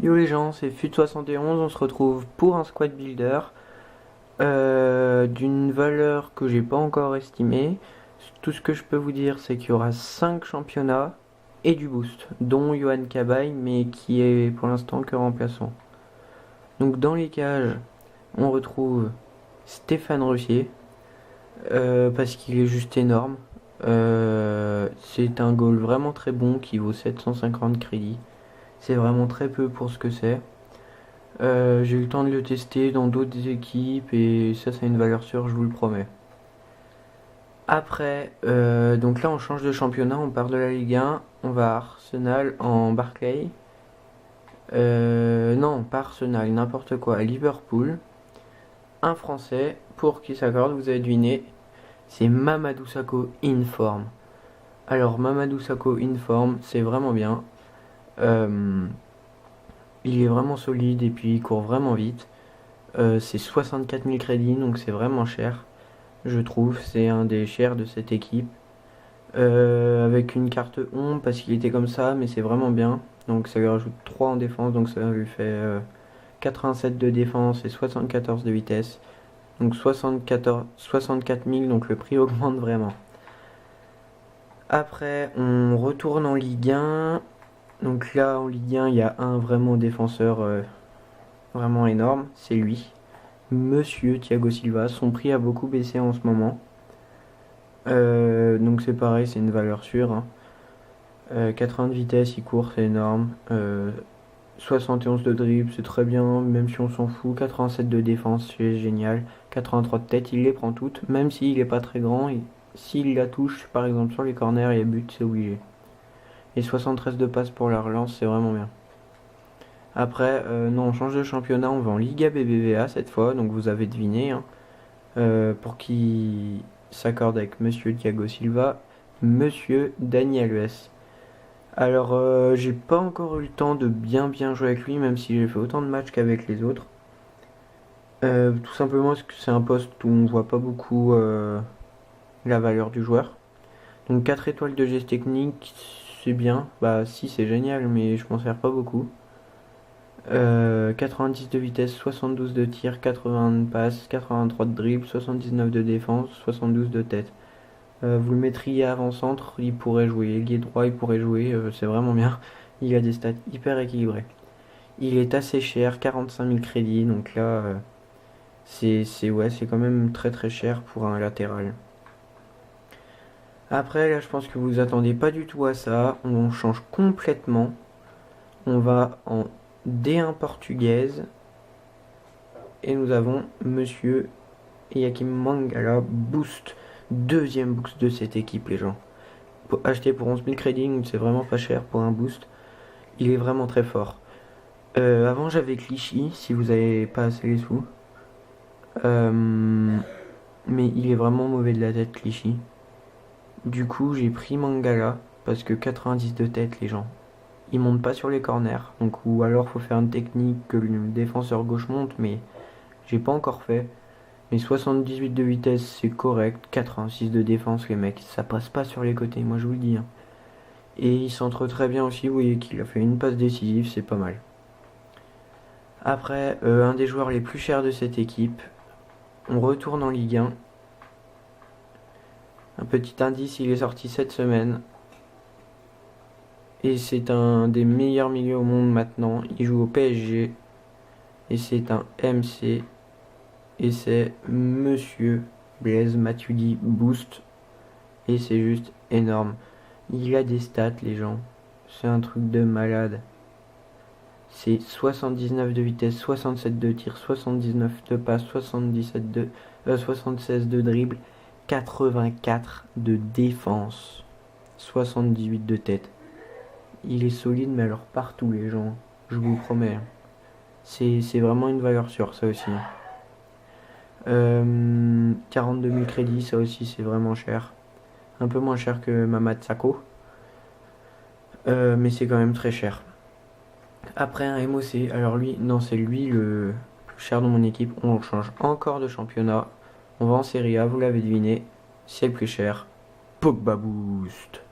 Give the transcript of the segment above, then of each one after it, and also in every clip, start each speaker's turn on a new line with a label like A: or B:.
A: Yo les gens, c'est FUT71, on se retrouve pour un squad builder d'une valeur que j'ai pas encore estimée. Tout ce que je peux vous dire, c'est qu'il y aura 5 championnats et du boost, dont Johan Cabaye, mais qui est pour l'instant que remplaçant. Donc dans les cages, on retrouve Stéphane Ruffier, parce qu'il est juste énorme. C'est un goal vraiment très bon qui vaut 750 crédits. C'est vraiment très peu pour ce que c'est. J'ai eu le temps de le tester dans d'autres équipes et ça c'est une valeur sûre, je vous le promets. Après, donc là on change de championnat, on part de la Ligue 1, on va à Arsenal en Barclay. Non, pas Arsenal, n'importe quoi, à Liverpool. Un Français, pour qui s'accorde, vous avez deviné, c'est Mamadou Sakho Inform. Alors Mamadou Sakho Inform, c'est vraiment bien. Euh, il est vraiment solide et puis il court vraiment vite. C'est 64 000 crédits, donc c'est vraiment cher, je trouve. C'est un des chers de cette équipe. Avec une carte ombre parce qu'il était comme ça, mais c'est vraiment bien. Donc ça lui rajoute 3 en défense, donc ça lui fait 87 de défense et 74 de vitesse. Donc 64 000, donc le prix augmente vraiment. Après, on retourne en Ligue 1. Donc là, en Ligue 1, il y a un vraiment défenseur vraiment énorme, c'est lui. Monsieur Thiago Silva, son prix a beaucoup baissé en ce moment. Donc c'est pareil, c'est une valeur sûre, hein. 80 de vitesse, il court, c'est énorme. 71 de dribble, c'est très bien, même si on s'en fout. 87 de défense, c'est génial. 83 de tête, il les prend toutes, même s'il est pas très grand. S'il la touche, par exemple sur les corners et but, c'est obligé. Et 73 de passe pour la relance, c'est vraiment bien. Après, non, on change de championnat, on va en Liga BBVA cette fois, donc vous avez deviné, hein. Pour qui s'accorde avec Monsieur Thiago Silva, Monsieur Daniel Alves. Alors, j'ai pas encore eu le temps de bien jouer avec lui, même si j'ai fait autant de matchs qu'avec les autres. Tout simplement parce que c'est un poste où on voit pas beaucoup la valeur du joueur. Donc 4 étoiles de geste technique, c'est bien. Bah si, c'est génial, mais je m'en sers pas beaucoup. 90 de vitesse, 72 de tir, 80 de passe, 83 de dribble, 79 de défense, 72 de tête. Vous le mettriez avant-centre, il pourrait jouer. Ailier droit, il pourrait jouer, c'est vraiment bien. Il a des stats hyper équilibrés. Il est assez cher, 45 000 crédits, donc là, ouais, c'est quand même très cher pour un latéral. Après, là, je pense que vous attendez pas du tout à ça. On change complètement. On va en D1 portugaise. Et nous avons Monsieur Yakim Mangala Boost. Deuxième boost de cette équipe, les gens. Acheter pour 11 000 crédits, c'est vraiment pas cher pour un boost. Il est vraiment très fort. Avant, j'avais Clichy, si vous avez pas assez les sous. Mais il est vraiment mauvais de la tête, Clichy. Du coup, j'ai pris Mangala, parce que 90 de tête, les gens. Il monte pas sur les corners, donc ou alors faut faire une technique que le défenseur gauche monte, mais j'ai pas encore fait. Mais 78 de vitesse, c'est correct. 86 de défense, les mecs, ça passe pas sur les côtés, moi je vous le dis, hein. Et il centre très bien aussi, vous voyez qu'il a fait une passe décisive, c'est pas mal. Après, un des joueurs les plus chers de cette équipe, on retourne en Ligue 1. Un petit indice, il est sorti cette semaine. Et c'est un des meilleurs milieux au monde maintenant. Il joue au PSG. Et c'est un MC. Et c'est Monsieur Blaise Matuidi Boost. Et c'est juste énorme. Il a des stats, les gens. C'est un truc de malade. C'est 79 de vitesse, 67 de tir, 79 de passe, 76 de dribble, 84 de défense, 78 de tête. Il est solide, mais alors partout, les gens. Je vous promets. C'est vraiment une valeur sûre, ça aussi. 42 000 crédits, ça aussi, c'est vraiment cher. Un peu moins cher que Mamad Sakho. Mais c'est quand même très cher. Après un MOC, alors lui, non, c'est lui le plus cher dans mon équipe. On change encore de championnat. On va en Serie A, vous l'avez deviné. C'est le plus cher. Pogba Boost.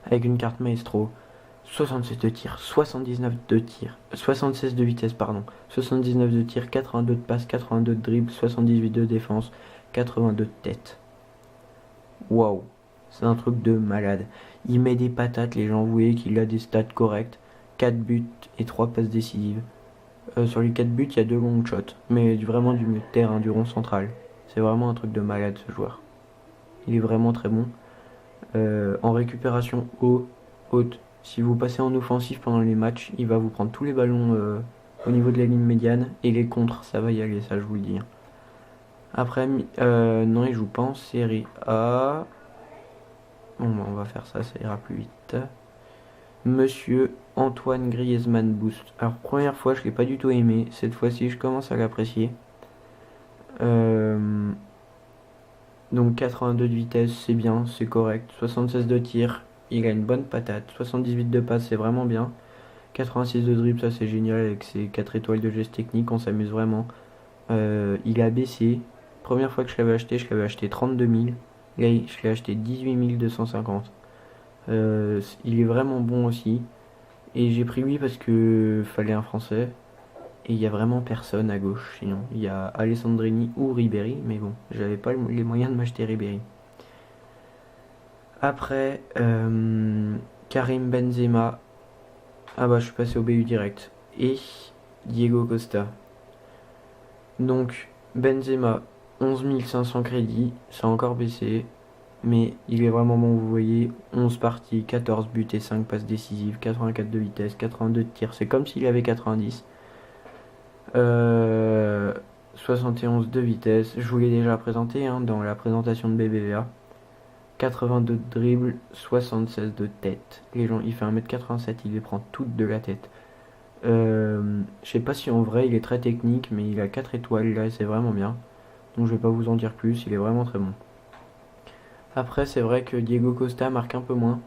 A: Avec une carte Maestro. 67 de tir, 79 de tir, 76 de vitesse, pardon, 79 de tir, 82 de passe, 82 de dribble, 78 de défense, 82 de tête. Waouh, c'est un truc de malade. Il met des patates, les gens, vous voyez qu'il a des stats correctes, 4 buts et 3 passes décisives. Sur les 4 buts, il y a 2 long shots, mais vraiment du milieu de terrain, du rond central. C'est vraiment un truc de malade ce joueur. Il est vraiment très bon. En récupération haute, si vous passez en offensif pendant les matchs, il va vous prendre tous les ballons au niveau de la ligne médiane, et les contres, ça va y aller, ça je vous le dis. Après, non, il joue pas en série A. Bon, bah, on va faire ça, ça ira plus vite. Monsieur Antoine Griezmann Boost. Alors, première fois, je l'ai pas du tout aimé. Cette fois-ci, je commence à l'apprécier. Donc 82 de vitesse, c'est bien, c'est correct. 76 de tir, il a une bonne patate. 78 de passe, c'est vraiment bien. 86 de dribble, ça c'est génial avec ses 4 étoiles de geste technique, on s'amuse vraiment. Il a baissé. Première fois que je l'avais acheté 32 000. Là, je l'ai acheté 18 250. Il est vraiment bon aussi. Et j'ai pris lui parce que fallait un français. Et il y a vraiment personne à gauche. Sinon, il y a Alessandrini ou Ribéry. Mais bon, j'avais pas les moyens de m'acheter Ribéry. Après, Karim Benzema. Ah bah, je suis passé au BU direct. Et Diego Costa. Donc, Benzema, 11 500 crédits. Ça a encore baissé. Mais il est vraiment bon, vous voyez. 11 parties, 14 buts et 5 passes décisives. 84 de vitesse, 82 de tir. C'est comme s'il avait 90. 71 de vitesse. Je vous l'ai déjà présenté dans la présentation de BBVA. 82 de dribble, 76 de tête. Les gens, il fait 1m87, il les prend toutes de la tête. Je sais pas si en vrai il est très technique, mais il a 4 étoiles là et c'est vraiment bien. Donc je vais pas vous en dire plus, il est vraiment très bon. Après, c'est vrai que Diego Costa marque un peu moins,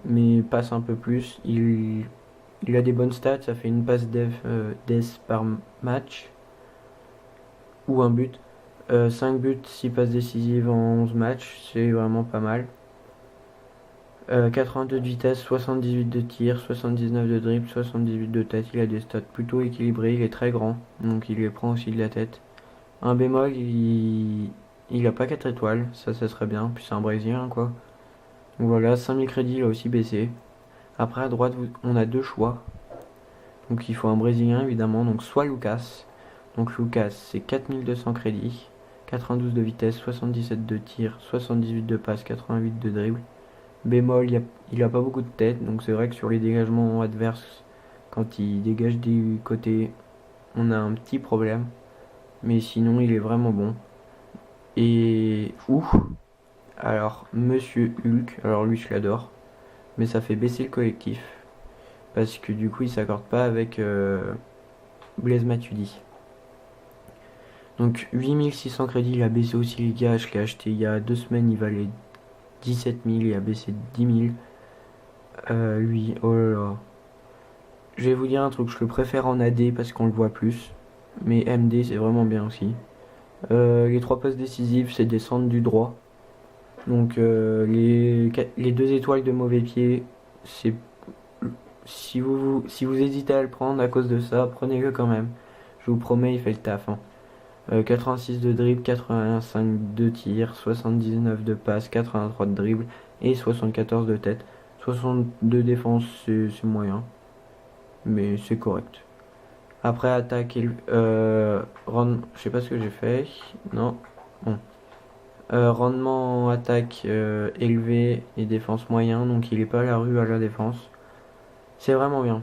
A: mais passe un peu plus. Il a des bonnes stats, ça fait une passe def par match ou un but. 5 buts, 6 passes décisives en 11 matchs, c'est vraiment pas mal. 82 de vitesse, 78 de tir, 79 de dribble, 78 de tête. Il a des stats plutôt équilibrés, il est très grand, donc il les prend aussi de la tête. Un bémol, il a pas 4 étoiles, ça serait bien, puis c'est un Brésilien quoi. Donc voilà, 5000 crédits, il a aussi baissé. Après à droite, on a deux choix. Donc il faut un Brésilien évidemment, donc soit Lucas. Donc Lucas, c'est 4200 crédits, 92 de vitesse, 77 de tir, 78 de passe, 88 de dribble. Bémol, il a pas beaucoup de tête, donc c'est vrai que sur les dégagements adverses, quand il dégage du côté, on a un petit problème. Mais sinon, il est vraiment bon. Et alors, Monsieur Hulk, alors lui, je l'adore, mais ça fait baisser le collectif parce que du coup, il s'accorde pas avec Blaise Matuidi. Donc 8600 crédits, il a baissé aussi les gars. Je l'ai acheté il y a 2 semaines, il valait 17 000, il a baissé 10 000. Lui, oh là là. Je vais vous dire un truc, je le préfère en AD parce qu'on le voit plus. Mais MD, c'est vraiment bien aussi. Les 3 passes décisives, c'est des centres du droit. Donc les 2 étoiles de mauvais pied, c'est si vous hésitez à le prendre à cause de ça, prenez-le quand même. Je vous promets, il fait le taf. 86 de dribble, 85 de tir, 79 de passe, 83 de dribble et 74 de tête. 62 défense, c'est moyen, mais c'est correct. Après attaque, je sais pas ce que j'ai fait. Non, bon. Rendement en attaque élevé et défense moyen, donc il est pas à la rue à la défense. C'est vraiment bien.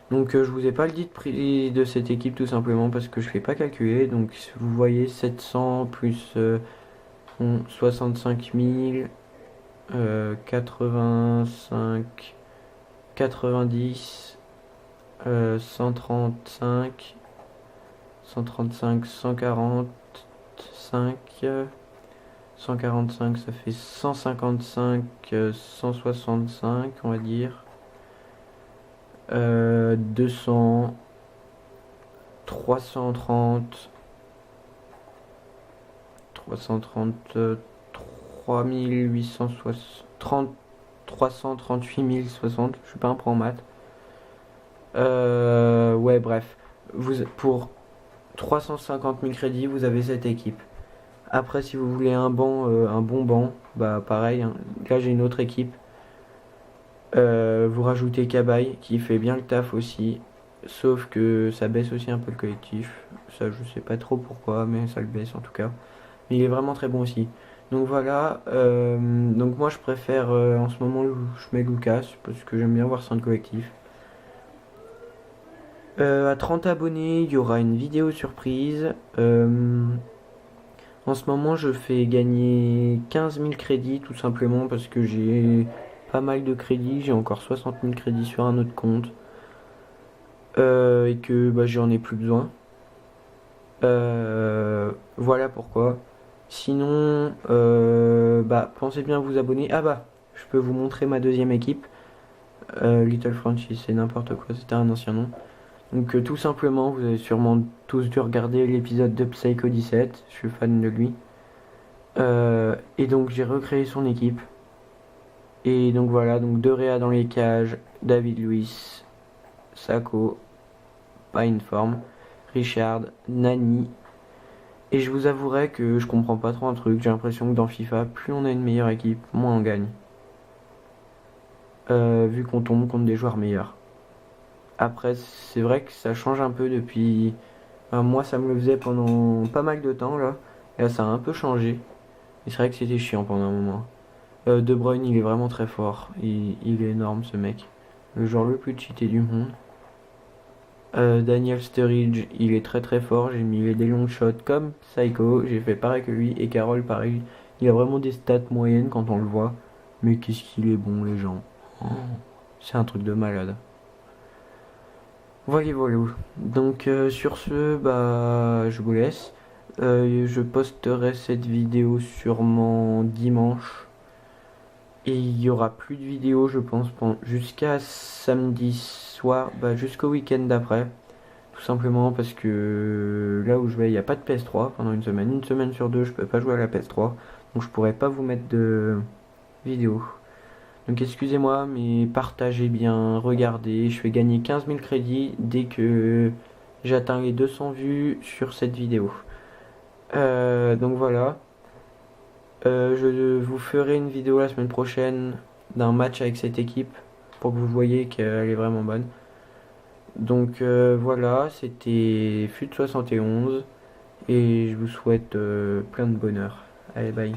A: Donc je vous ai pas le dit de prix de cette équipe tout simplement parce que je l'ai pas calculé. Donc vous voyez 700 plus 65 000, 85, 90, 135, 135, 145, 145 ça fait 155, 165 on va dire. 200, 330, 330, 3860, 338 060, je suis pas un pro en maths. Ouais, bref. Pour 350 000 crédits, vous avez cette équipe. Après, si vous voulez un bon banc, bah pareil, hein. Là j'ai une autre équipe. Vous rajoutez Cabaye qui fait bien le taf aussi. Sauf que ça baisse aussi un peu le collectif. Ça, je sais pas trop pourquoi, mais ça le baisse en tout cas. Mais il est vraiment très bon aussi. Donc voilà. Donc moi je préfère en ce moment je mets Lucas parce que j'aime bien voir son collectif. À 30 abonnés, il y aura une vidéo surprise. En ce moment, je fais gagner 15 000 crédits tout simplement parce que j'ai pas mal de crédits. J'ai encore 60 000 crédits sur un autre compte et que bah, j'en ai plus besoin. Voilà pourquoi. Sinon, bah, pensez bien à vous abonner. Ah bah, je peux vous montrer ma deuxième équipe. Little Franchise, c'est n'importe quoi, c'était un ancien nom. Donc tout simplement, vous avez sûrement tous dû regarder l'épisode de Psycho 17, je suis fan de lui. Et donc j'ai recréé son équipe. Et donc voilà, donc De Réa dans les cages, David Luiz, Sako, pas une forme, Richard, Nani. Et je vous avouerai que je comprends pas trop un truc, j'ai l'impression que dans FIFA, plus on a une meilleure équipe, moins on gagne. Vu qu'on tombe contre des joueurs meilleurs. Après, c'est vrai que ça change un peu depuis. Moi, ça me le faisait pendant pas mal de temps là. Et là, ça a un peu changé. Et c'est vrai que c'était chiant pendant un moment. De Bruyne, il est vraiment très fort. Il est énorme ce mec. Le joueur le plus cheaté du monde. Daniel Sturridge, il est très très fort. J'ai mis des long shots comme Psycho. J'ai fait pareil que lui. Et Carroll, pareil. Il a vraiment des stats moyennes quand on le voit. Mais qu'est-ce qu'il est bon, les gens. Oh, c'est un truc de malade. Voilà, voilà. Donc sur ce, bah je vous laisse. Je posterai cette vidéo sûrement dimanche. Et il y aura plus de vidéos, je pense, jusqu'à samedi soir, bah, jusqu'au week-end d'après. Tout simplement parce que là où je vais, il n'y a pas de PS3 pendant une semaine. Une semaine sur deux, je peux pas jouer à la PS3. Donc je pourrais pas vous mettre de vidéo. Donc excusez-moi, mais partagez bien, regardez. Je fais gagner 15 000 crédits dès que j'atteins les 200 vues sur cette vidéo. Donc voilà. Je vous ferai une vidéo la semaine prochaine d'un match avec cette équipe pour que vous voyez qu'elle est vraiment bonne. Donc voilà, c'était FUT71 et je vous souhaite plein de bonheur. Allez, bye.